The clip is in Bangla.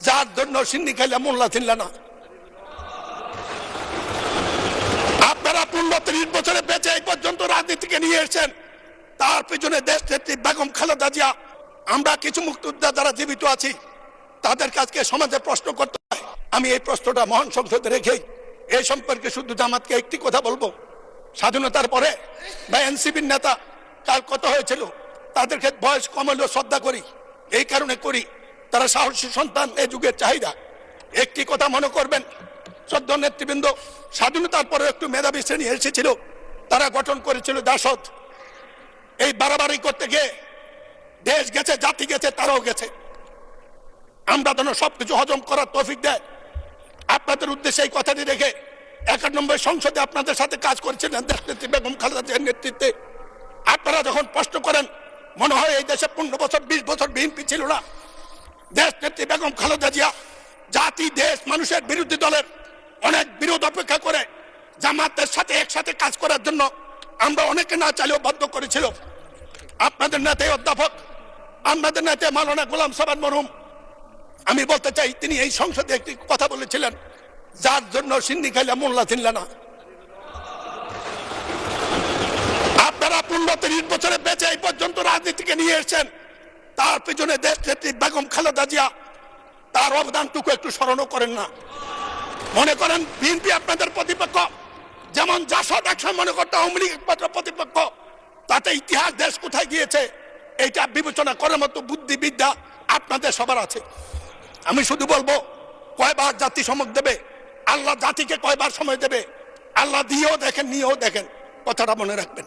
যার জন্য সিন্নি খাইলে মোল্লা চিনলে না। আপনারা 15-30 বছরে বেঁচে এই পর্যন্ত রাজনীতিকে নিয়ে এসেছেন, তার পিছনে দেশ নেত্রী বেগম খালেদা জিয়া। আমরা কিছু মুক্তিযোদ্ধা যারা জীবিত আছি তাদের কাছে সমাজে প্রশ্ন করতে হয়। আমি এই প্রশ্নটা মহান সংসদে রেখেই এই সম্পর্কে শুধু জামাতকে একটি কথা বলবো, স্বাধীনতার পরে বা এনসিপির নেতা কাল কত হয়েছিল, তাদেরকে বয়স কম হলেও শ্রদ্ধা করি, এই কারণে করি তারা সাহসী সন্তান, এই যুগের চাহিদা। একটি কথা মনে করবেন, শ্রদ্ধা নেতৃবৃন্দ স্বাধীনতার পরে একটু মেধাবী শ্রেণী এসেছিল, তারা গঠন করেছিল জাসদ। এই বাড়াবাড়ি করতে গিয়ে দেশ গেছে, জাতি গেছে, তারাও গেছে। আমরা যেন সবকিছু হজম করার তৌফিক দেয়। আপনাদের উদ্দেশ্যে এই কথাটি রেখে 91 সংসদে আপনাদের সাথে কাজ করেছিলেন দেশ নেত্রী বেগম খালেদা জিয়ার নেতৃত্বে। আপনারা যখন প্রশ্ন করেন মনে হয় এই দেশে 15 বছর 20 বছর বিএনপি ছিল না। দেশ নেত্রী বেগম খালেদা জিয়া জাতি, দেশ, মানুষের বিরোধী দলের অনেক বিরোধ অপেক্ষা করে জামাতের সাথে একসাথে কাজ করার জন্য আমরা অনেকে না চাইলেও বাধ্য করেছিল। আপনাদের নেতা অধ্যাপক, আপনাদের নেতা মাওলানা গোলাম সাবান মরহুম, আমি বলতে চাই তিনি এই সংসদে একটি কথা বলেছিলেন, যার জন্য সিন্নি খাইলে মোল্লা চিনলে না। আপনারা 15-30 বছরে বেঁচে এই পর্যন্ত রাজনীতিকে নিয়ে এসেছেন, তার পিছনে দেশ নেত্রী বেগম খালেদা জিয়া। তার অবদানটুকু একটু স্মরণও করেন না। মনে করেন বিএনপি আপনাদের প্রতিপক্ষ, যেমন জাসদ একসময় মনে করতে আওয়ামী লীগ একমাত্র প্রতিপক্ষ, তাতে ইতিহাস দেশ কোথায় গিয়েছে এইটা বিবেচনা করার মতো বুদ্ধিবিদ্যা আপনাদের সবার আছে। আমি শুধু বলবো, কয়বার জাতি সমক দেবে, আল্লাহ জাতিকে কয়বার সময় দেবে, আল্লাহ দিয়েও দেখেন, নিয়েও দেখেন, কথাটা মনে রাখবেন।